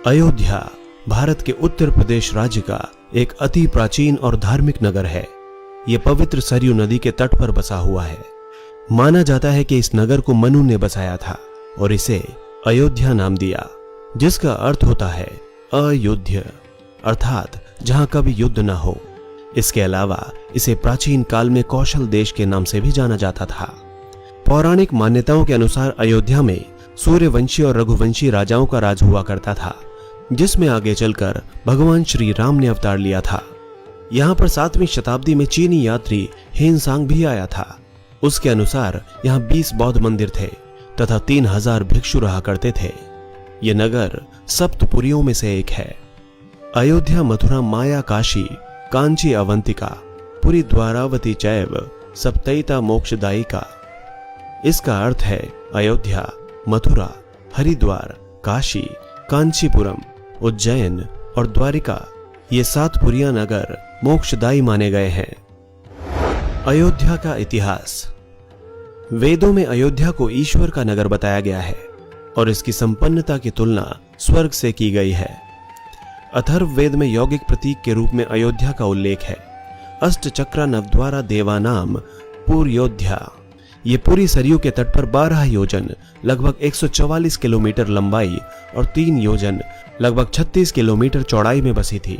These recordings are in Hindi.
अयोध्या भारत के उत्तर प्रदेश राज्य का एक अति प्राचीन और धार्मिक नगर है। यह पवित्र सरयू नदी के तट पर बसा हुआ है। माना जाता है कि इस नगर को मनु ने बसाया था और इसे अयोध्या नाम दिया, जिसका अर्थ होता है अयुद्ध, अर्थात जहां कभी युद्ध न हो। इसके अलावा इसे प्राचीन काल में कौशल देश के नाम से भी जाना जाता था। पौराणिक मान्यताओं के अनुसार अयोध्या में सूर्यवंशी और रघुवंशी राजाओं का राज हुआ करता था, जिसमें आगे चलकर भगवान श्री राम ने अवतार लिया था। यहाँ पर 7वीं शताब्दी में चीनी यात्री हेनसांग भी आया था। उसके अनुसार यहाँ 20 बौद्ध मंदिर थे तथा 3000 भिक्षु रहा करते थे। ये नगर सप्तपुरियों में से एक है। अयोध्या, मथुरा, माया, काशी, कांची, अवंतिका, पुरी, द्वारावती चैव सप्तैता मोक्षदायिका। इसका अर्थ है अयोध्या, मथुरा, हरिद्वार, काशी, कांचीपुरम, उज्जैन और द्वारिका, ये 7 पुरिया नगर मोक्षदायी माने गए हैं। अयोध्या का इतिहास। वेदों में अयोध्या को ईश्वर का नगर बताया गया है और इसकी संपन्नता की तुलना स्वर्ग से की गई है। अथर्व वेद में यौगिक प्रतीक के रूप में अयोध्या का उल्लेख है। अष्टचक्रा नवद्वारा देवानाम पुरयोध्या। ये पूरी सरयू के तट पर 12 योजन लगभग 144 किलोमीटर लंबाई और 3 योजन लगभग 36 किलोमीटर चौड़ाई में बसी थी।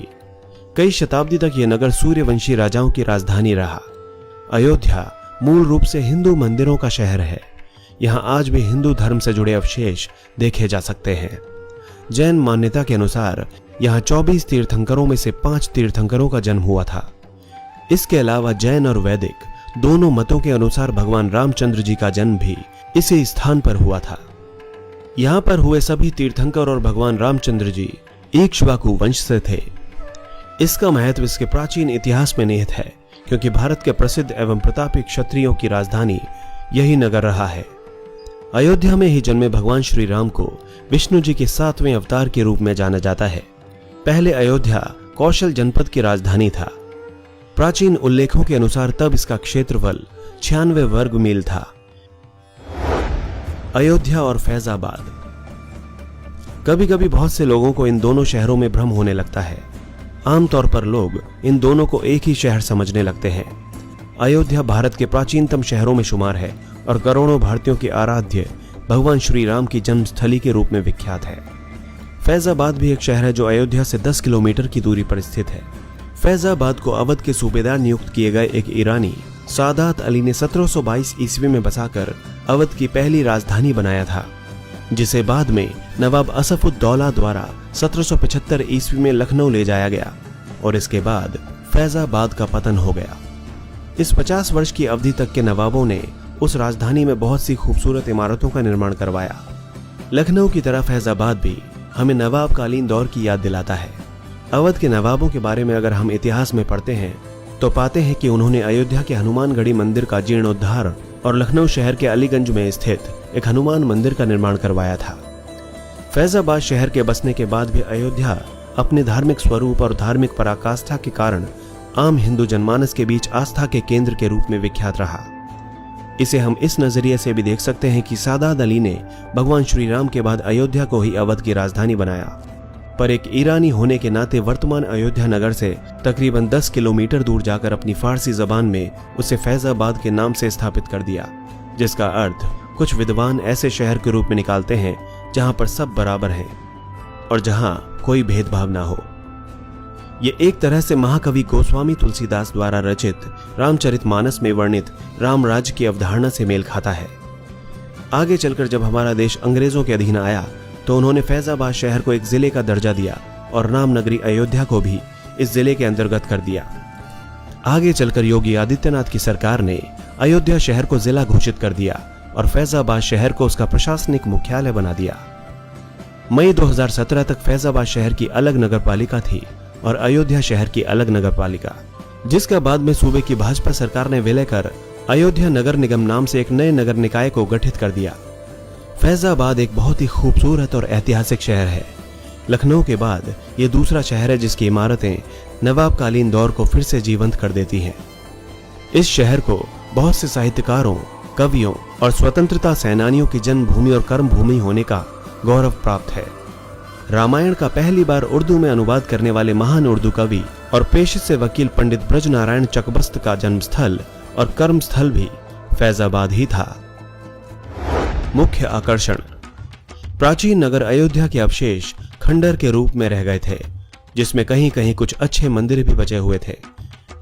कई शताब्दी तक यह नगर सूर्यवंशी राजाओं की राजधानी रहा। अयोध्या मूल रूप से हिंदू मंदिरों का शहर है। यहाँ आज भी हिंदू धर्म से जुड़े अवशेष देखे जा सकते हैं। जैन मान्यता के अनुसार यहाँ 24 तीर्थंकरों में से 5 तीर्थंकरों का जन्म हुआ था। इसके अलावा जैन और वैदिक दोनों मतों के अनुसार भगवान रामचंद्र जी का जन्म भी इसी स्थान पर हुआ था। यहाँ पर हुए सभी तीर्थंकर और भगवान रामचंद्र जी इक्ष्वाकु वंश से थे। इसका महत्व इसके प्राचीन इतिहास में निहित है, क्योंकि भारत के प्रसिद्ध एवं प्रतापी क्षत्रियों की राजधानी यही नगर रहा है। अयोध्या में ही जन्मे भगवान श्री राम को विष्णु जी के 7वें अवतार के रूप में जाना जाता है। पहले अयोध्या कौशल जनपद की राजधानी था। प्राचीन उल्लेखों के अनुसार तब इसका क्षेत्रफल 96 वर्ग मील था। अयोध्या और फैजाबाद। कभी कभी बहुत से लोगों को इन दोनों शहरों में भ्रम होने लगता है। आमतौर पर लोग इन दोनों को एक ही शहर समझने लगते हैं। अयोध्या भारत के प्राचीनतम शहरों में शुमार है और करोड़ों भारतीयों के आराध्य भगवान श्री राम की जन्मस्थली के रूप में विख्यात है। फैजाबाद भी एक शहर है जो अयोध्या से 10 किलोमीटर की दूरी पर स्थित है। फैजाबाद को अवध के सूबेदार नियुक्त किए गए एक ईरानी सादात अली ने 1722 ईस्वी में बसाकर अवध की पहली राजधानी बनाया था, जिसे बाद में नवाब असफुद्दौला द्वारा 1775 ईस्वी में लखनऊ ले जाया गया और इसके बाद फैजाबाद का पतन हो गया। इस 50 वर्ष की अवधि तक के नवाबों ने उस राजधानी में बहुत सी खूबसूरत इमारतों का निर्माण करवाया। लखनऊ की तरह फैजाबाद भी हमें नवाबकालीन दौर की याद दिलाता है। अवध के नवाबों के बारे में अगर हम इतिहास में पढ़ते हैं तो पाते हैं कि उन्होंने अयोध्या के हनुमानगढ़ी मंदिर का जीर्णोद्धार और लखनऊ शहर के अलीगंज में स्थित एक हनुमान मंदिर का निर्माण करवाया था। फैजाबाद शहर के बसने के बाद भी अयोध्या अपने धार्मिक स्वरूप और धार्मिक पराकाष्ठा के कारण आम हिंदू जनमानस के बीच आस्था के केंद्र के रूप में विख्यात रहा। इसे हम इस नजरिए से भी देख सकते हैं कि सादात अली ने भगवान श्री राम के बाद अयोध्या को ही अवध की राजधानी बनाया, पर एक ईरानी होने के नाते वर्तमान अयोध्या नगर से तकरीबन 10 किलोमीटर दूर जाकर अपनी फारसी जबान में उसे फैजाबाद के नाम से स्थापित कर दिया, जिसका अर्थ कुछ विद्वान ऐसे शहर के रूप में निकालते हैं जहां पर सब बराबर हैं और जहां कोई भेदभाव ना हो। ये एक तरह से महाकवि गोस्वामी तुलसीदास द्वारा रचित रामचरितमानस में वर्णित राम राज्य की अवधारणा से मेल खाता है। आगे चलकर जब हमारा देश अंग्रेजों के अधीन आया तो उन्होंने फैजाबाद शहर को एक जिले का दर्जा दिया और रामनगरी अयोध्या को भी इस जिले के अंतर्गत कर दिया। आगे चलकर योगी आदित्यनाथ की सरकार ने अयोध्या शहर को जिला घोषित कर दिया और फैजाबाद शहर को उसका प्रशासनिक मुख्यालय बना दिया। मई 2017 तक फैजाबाद शहर की अलग नगरपालिका थी और अयोध्या शहर की अलग नगरपालिका, जिसका बाद में सूबे की भाजपा सरकार ने विलय कर अयोध्या नगर निगम नाम से एक नए नगर निकाय को गठित कर दिया। फैजाबाद एक बहुत ही खूबसूरत और ऐतिहासिक शहर है। लखनऊ के बाद ये दूसरा शहर है जिसकी इमारतें नवाबकालीन दौर को फिर से जीवंत कर देती हैं। इस शहर को बहुत से साहित्यकारों, कवियों और स्वतंत्रता सेनानियों की जन्मभूमि और कर्मभूमि होने का गौरव प्राप्त है। रामायण का पहली बार उर्दू में अनुवाद करने वाले महान उर्दू कवि और पेशे से वकील पंडित ब्रजनारायण चकबस्त का जन्मस्थल और कर्मस्थल भी फैजाबाद ही था। मुख्य आकर्षण: प्राचीन नगर अयोध्या के अवशेष खंडर के रूप में रह गए थे, जिसमें कहीं कहीं कुछ अच्छे मंदिर भी बचे हुए थे।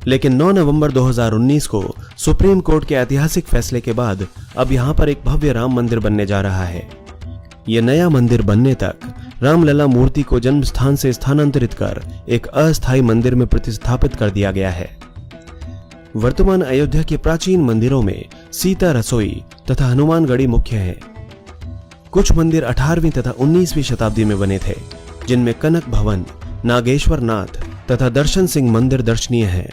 लेकिन 9 नवंबर 2019 को सुप्रीम कोर्ट के ऐतिहासिक फैसले के बाद अब यहां पर एक भव्य राम मंदिर बनने जा रहा है। यह नया मंदिर बनने तक रामलला मूर्ति को जन्म स्थान से स्थानांतरित कर एक अस्थायी मंदिर में प्रतिस्थापित कर दिया गया है। वर्तमान अयोध्या के प्राचीन मंदिरों में सीता रसोई तथा हनुमानगढ़ी मुख्य हैं। कुछ मंदिर 18वीं तथा 19वीं शताब्दी में बने थे, जिनमें कनक भवन, नागेश्वर नाथ तथा दर्शन सिंह मंदिर दर्शनीय हैं।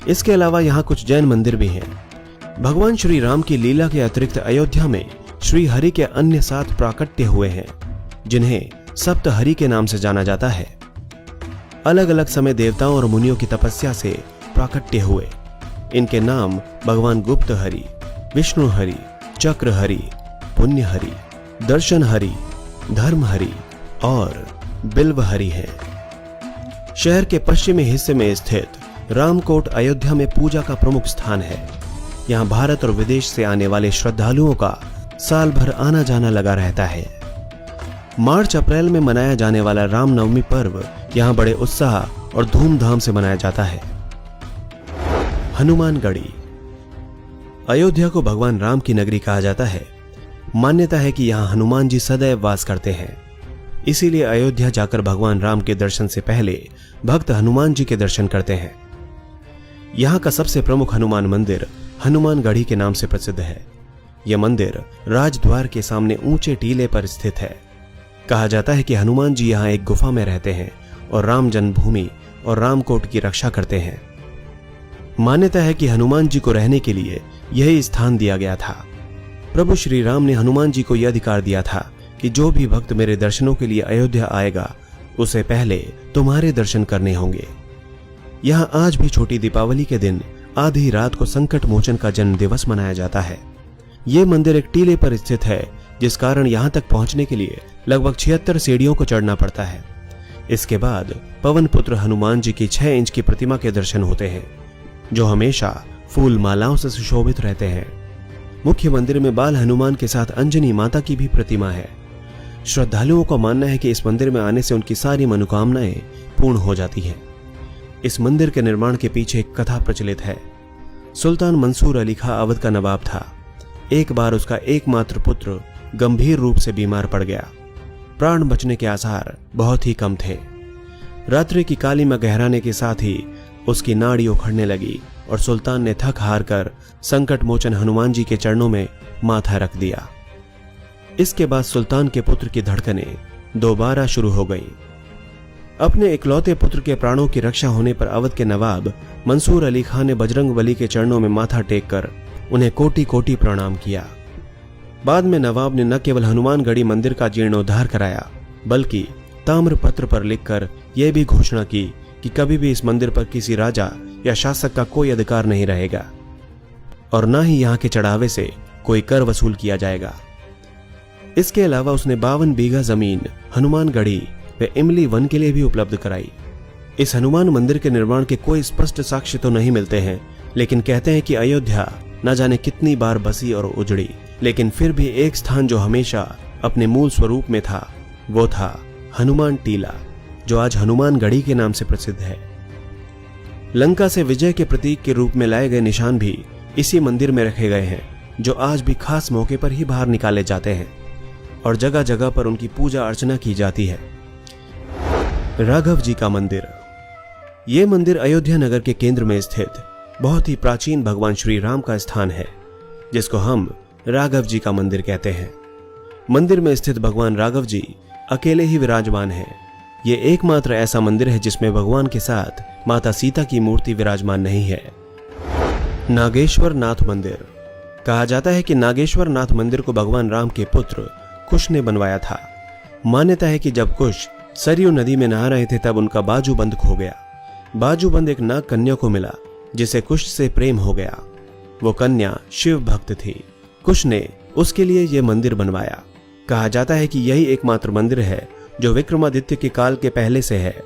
इसके अलावा यहाँ कुछ जैन मंदिर भी हैं। भगवान श्री राम की लीला के अतिरिक्त अयोध्या में श्री हरि के अन्य 7 प्राकट्य हुए हैं, जिन्हें सप्त हरि के नाम से जाना जाता है। अलग अलग समय देवताओं और मुनियों की तपस्या से प्राकट्य हुए। इनके नाम भगवान गुप्त हरि, विष्णु हरि, चक्र हरि, पुण्य हरि, दर्शन हरि, धर्म हरि और बिल्व हरि है। शहर के पश्चिमी हिस्से में स्थित रामकोट अयोध्या में पूजा का प्रमुख स्थान है। यहाँ भारत और विदेश से आने वाले श्रद्धालुओं का साल भर आना जाना लगा रहता है। मार्च अप्रैल में मनाया जाने वाला रामनवमी पर्व यहाँ बड़े उत्साह और धूमधाम से मनाया जाता है। हनुमानगढ़ी। अयोध्या को भगवान राम की नगरी कहा जाता है। मान्यता है कि यहाँ हनुमान जी सदैव वास करते हैं। इसीलिए अयोध्या जाकर भगवान राम के दर्शन से पहले भक्त हनुमान जी के दर्शन करते हैं। यहाँ का सबसे प्रमुख हनुमान मंदिर हनुमानगढ़ी के नाम से प्रसिद्ध है। यह मंदिर राजद्वार के सामने ऊंचे टीले पर स्थित है। कहा जाता है कि हनुमान जी यहाँ एक गुफा में रहते हैं और राम जन्मभूमि और रामकोट की रक्षा करते हैं। मान्यता है कि हनुमान जी को रहने के लिए यही स्थान दिया गया था। प्रभु श्री राम ने हनुमान जी को यह अधिकार दिया था कि जो भी भक्त मेरे दर्शनों के लिए अयोध्या आएगा, उसे पहले तुम्हारे दर्शन करने होंगे। यहाँ आज भी छोटी दीपावली के दिन आधी रात को संकट मोचन का जन्म दिवस मनाया जाता है। ये मंदिर एक टीले पर स्थित है, जिस कारण यहाँ तक पहुंचने के लिए लगभग 76 सीढ़ियों को चढ़ना पड़ता है। इसके बाद पवन पुत्र हनुमान जी की 6 इंच की प्रतिमा के दर्शन होते हैं, जो हमेशा फूल मालाओं से सुशोभित रहते हैं। मुख्य मंदिर में बाल हनुमान के साथ अंजनी माता की भी प्रतिमा है। श्रद्धालुओं का मानना है कि इस मंदिर में आने से उनकी सारी मनोकामनाएं पूर्ण हो जाती हैं। इस मंदिर के निर्माण के पीछे एक कथा प्रचलित है। सुल्तान मंसूर अली खां अवध का नवाब था। एक बार उसका एकमात्र पुत्र गंभीर रूप से बीमार पड़ गया। प्राण बचने के आसार बहुत ही कम थे। रात्रि की कालीमा गहराने के साथ ही उसकी नाड़ी उखड़ने लगी और सुल्तान ने थक हार कर संकट मोचन हनुमान जी के चरणों में माथा रख दिया। इसके बाद सुल्तान के पुत्र की धड़कनें दोबारा शुरू हो गईं। अपने इकलौते पुत्र के प्राणों की रक्षा होने पर अवध के नवाब मंसूर अली खां ने बजरंग बली के चरणों में माथा टेक कर उन्हें कोटि कोटि प्रणाम किया। बाद में नवाब ने न केवल हनुमानगढ़ी मंदिर का जीर्णोद्धार कराया, बल्कि ताम्रपत्र पर लिखकर यह भी घोषणा की कि कभी भी इस मंदिर पर किसी राजा या शासक का कोई अधिकार नहीं रहेगा और न ही यहाँ के चढ़ावे से कोई कर वसूल किया जाएगा। इसके अलावा उसने 52 बीघा जमीन हनुमानगढ़ी व इमली वन के लिए भी उपलब्ध कराई। इस हनुमान मंदिर के निर्माण के कोई स्पष्ट साक्ष्य तो नहीं मिलते हैं, लेकिन कहते हैं कि अयोध्या न जाने कितनी बार बसी और उजड़ी, लेकिन फिर भी एक स्थान जो हमेशा अपने मूल स्वरूप में था, वो था हनुमान टीला, जो आज हनुमानगढ़ी के नाम से प्रसिद्ध है। लंका से विजय के प्रतीक के रूप में लाए गए निशान भी इसी मंदिर में रखे गए हैं, जो आज भी खास मौके पर ही बाहर निकाले जाते हैं और जगह जगह पर उनकी पूजा अर्चना की जाती है। राघव जी का मंदिर। ये मंदिर अयोध्या नगर के केंद्र में स्थित बहुत ही प्राचीन भगवान श्री राम का स्थान है, जिसको हम राघव जी का मंदिर कहते हैं। मंदिर में स्थित भगवान राघव जी अकेले ही विराजमान हैं। ये एकमात्र ऐसा मंदिर है जिसमें भगवान के साथ माता सीता की मूर्ति विराजमान नहीं है। नागेश्वर नाथ मंदिर। कहा जाता है कि नागेश्वर नाथ मंदिर को भगवान राम के पुत्र कुश ने बनवाया था। मान्यता है कि जब कुश सरयू नदी में नहा रहे थे, तब उनका बाजूबंद खो गया। बाजूबंद एक नाग कन्या को मिला, जिसे कुश से प्रेम हो गया। वो कन्या शिव भक्त थी। कुश ने उसके लिए यह मंदिर बनवाया। कहा जाता है कि यही एकमात्र मंदिर है जो विक्रमादित्य के काल के पहले से है।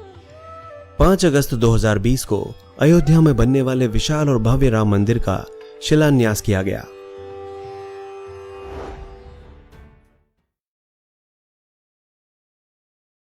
5 अगस्त 2020 को अयोध्या में बनने वाले विशाल और भव्य राम मंदिर का शिलान्यास किया गया।